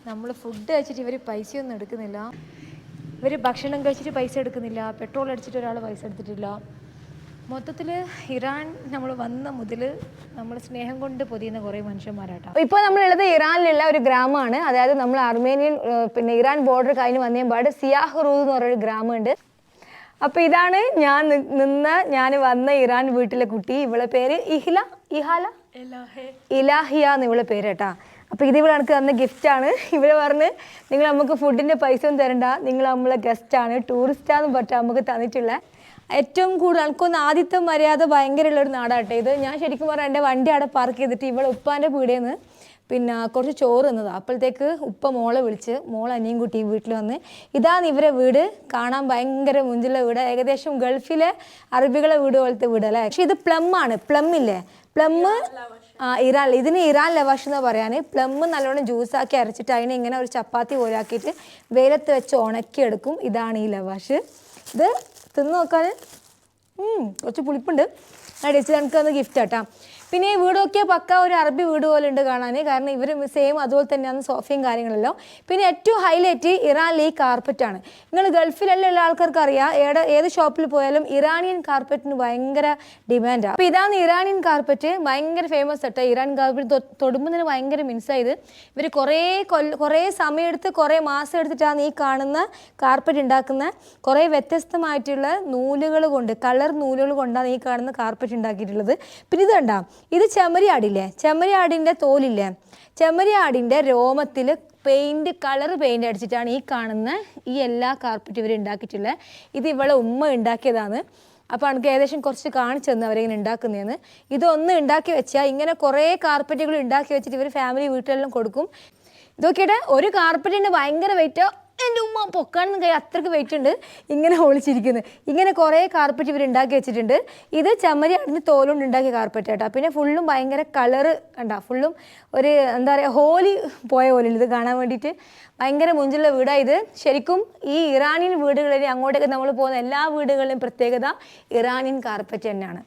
നമ്മൾ ഫുഡ് കഴിച്ചിട്ട് ഇവർ പൈസയൊന്നും എടുക്കുന്നില്ല. ഇവർ ഭക്ഷണം കഴിച്ചിട്ട് പൈസ എടുക്കുന്നില്ല, പെട്രോൾ അടിച്ചിട്ട് ഒരാൾ പൈസ എടുത്തിട്ടില്ല. മൊത്തത്തിൽ ഇറാൻ നമ്മൾ വന്ന മുതൽ നമ്മൾ സ്നേഹം കൊണ്ട് പൊതിയുന്ന കുറേ മനുഷ്യന്മാരാട്ടോ. ഇപ്പോൾ നമ്മളുള്ളത് ഇറാനിലുള്ള ഒരു ഗ്രാമമാണ്. അതായത് നമ്മൾ അർമേനിയൻ പിന്നെ ഇറാൻ ബോർഡർ കഴിഞ്ഞ് വന്നപാട് സിയാഹ്റൂദ് എന്ന് പറയുന്ന ഗ്രാമമുണ്ട്. അപ്പോൾ ഇതാണ് ഞാൻ വന്ന ഇറാൻ വീട്ടിലെ കുട്ടി. ഇവളെ പേര് ഇലാഹിയ എന്ന് ഇവളെ പേര് കേട്ടാ. അപ്പോൾ ഇത് ഇവൾ എനിക്ക് തന്ന ഗിഫ്റ്റാണ്. ഇവരെ പറഞ്ഞ് നിങ്ങൾ നമുക്ക് ഫുഡിൻ്റെ പൈസ ഒന്നും തരണ്ട, നിങ്ങൾ നമ്മളെ ഗസ്റ്റാണ്, ടൂറിസ്റ്റാന്ന് പറഞ്ഞിട്ട് നമുക്ക് തന്നിട്ടുള്ള ഏറ്റവും കൂടുതൽ എനിക്കൊന്ന് ആദ്യത്തെ മര്യാദ ഭയങ്കരമുള്ളൊരു നാടാട്ടെ ഇത്. ഞാൻ ശരിക്കും പറഞ്ഞാൽ എൻ്റെ വണ്ടി അവിടെ പാർക്ക് ചെയ്തിട്ട് ഇവളെ ഉപ്പാൻ്റെ പീടികയിൽ പിന്നെ കുറച്ച് ചോറ് തന്നതാണ്. അപ്പോഴത്തേക്ക് ഉപ്പ മോളെ വിളിച്ച് മോൾ അനിയും കുട്ടി വീട്ടിൽ വന്ന് ഇതാണ് ഇവരെ വീട്. കാണാൻ ഭയങ്കര മുഞ്ചുള്ള വീട്, ഏകദേശം ഗൾഫിലെ അറബികളെ വീട് പോലത്തെ വീടല്ലേ. പക്ഷെ ഇത് പ്ലമ്മാണ്, പ്ലമ്മില്ലേ, പ്ലമ്മ് ഇറാൻ, ഇതിന് ഇറാൻ ലവാഷ് എന്ന് പറയാൻ. പ്ലമ്മ് നല്ലോണം ജ്യൂസാക്കി അരച്ചിട്ട് അതിനെ ഇങ്ങനെ ഒരു ചപ്പാത്തി പോലാക്കിയിട്ട് വെയിലത്ത് വെച്ച് ഉണക്കിയെടുക്കും. ഇതാണ് ഈ ലവാഷ്. ഇത് തിന്ന് നോക്കാൻ കുറച്ച് പുളിപ്പുണ്ട്. അടിച്ച് എനിക്ക് തന്ന ഗിഫ്റ്റ് കേട്ടോ. പിന്നെ ഈ വീടൊക്കെ പക്ക ഒരു അറബി വീട് പോലെ ഉണ്ട് കാണാൻ. കാരണം ഇവർ സെയിം അതുപോലെ തന്നെയാണ് സോഫയും കാര്യങ്ങളെല്ലാം. പിന്നെ ഏറ്റവും ഹൈലൈറ്റ് ഇറാനിലെ ഈ കാർപ്പറ്റാണ്. നിങ്ങൾ ഗൾഫിലെല്ലാം ഉള്ള ആൾക്കാർക്ക് അറിയാം, ഏത് ഷോപ്പിൽ പോയാലും ഇറാനിയൻ കാർപ്പറ്റിന് ഭയങ്കര ഡിമാൻഡാണ്. അപ്പോൾ ഇതാണ് ഇറാനിയൻ കാർപ്പറ്റ്, ഭയങ്കര ഫേമസ് ആട്ടോ. ഇറാൻ കാർപ്പറ്റ് തൊടുമ്പതിന് ഭയങ്കര മിൻസായത്. ഇവർ കുറേ സമയമെടുത്ത് കുറേ മാസം എടുത്തിട്ടാണ് ഈ കാണുന്ന കാർപ്പറ്റ് ഉണ്ടാക്കുന്നത്. കുറേ വ്യത്യസ്തമായിട്ടുള്ള നൂലുകൾ കൊണ്ട്, കളർ നൂലുകൾ കൊണ്ടാണ് ഈ കാണുന്ന കാർപ്പറ്റ് ഉണ്ടാക്കിയിട്ടുള്ളത്. പിന്നെ ഇത് കണ്ടാ, ഇത് ചെമ്മരിയാടില്ലേ, ചെമ്മരിയാടിൻ്റെ തോലില്ലേ, ചെമ്മരിയാടിൻ്റെ രോമത്തിൽ കളർ പെയിൻ്റ് അടിച്ചിട്ടാണ് ഈ കാണുന്ന ഈ എല്ലാ കാർപ്പറ്റും ഇവർ ഉണ്ടാക്കിയിട്ടുള്ളത്. ഇത് ഇവളെ ഉമ്മ ഉണ്ടാക്കിയതാണ്. അപ്പോൾ എനിക്ക് ഏകദേശം കുറച്ച് കാണിച്ചു തന്നു അവരെങ്ങനെ ഉണ്ടാക്കുന്നതെന്ന്. ഇതൊന്ന് ഉണ്ടാക്കി വെച്ചാൽ ഇങ്ങനെ കുറേ കാർപ്പറ്റുകൾ ഉണ്ടാക്കി വെച്ചിട്ട് ഇവർ ഫാമിലി വീട്ടിലെല്ലാം കൊടുക്കും. ഇതൊക്കെയുടെ ഒരു കാർപ്പറ്റിൻ്റെ ഭയങ്കര വെയിറ്റ്, എൻ്റെ ഉമ്മ പൊക്കാണെന്ന് കൈ അത്രയ്ക്ക് വെയിറ്റ് ഉണ്ട്. ഇങ്ങനെ ഒളിച്ചിരിക്കുന്നത് ഇങ്ങനെ കുറേ കാർപ്പറ്റ് ഇവർ ഉണ്ടാക്കി വെച്ചിട്ടുണ്ട്. ഇത് ചെമ്മരിയാടിന് തോലുകൊണ്ട് ഉണ്ടാക്കിയ കാർപ്പറ്റ് കേട്ടോ. പിന്നെ ഫുള്ളും ഭയങ്കര കളറ് കണ്ടാ, ഫുള്ളും ഒരു എന്താ പറയുക ഹോലി പോയ പോലെ ഇത് കാണാൻ വേണ്ടിയിട്ട് ഭയങ്കര മുഞ്ചുള്ള വീടാണ് ഇത്. ശരിക്കും ഈ ഇറാനിയൻ വീടുകളിൽ അങ്ങോട്ടേക്ക് നമ്മൾ പോകുന്ന എല്ലാ വീടുകളിലും പ്രത്യേകത ഇറാനിയൻ കാർപ്പറ്റ് തന്നെയാണ്.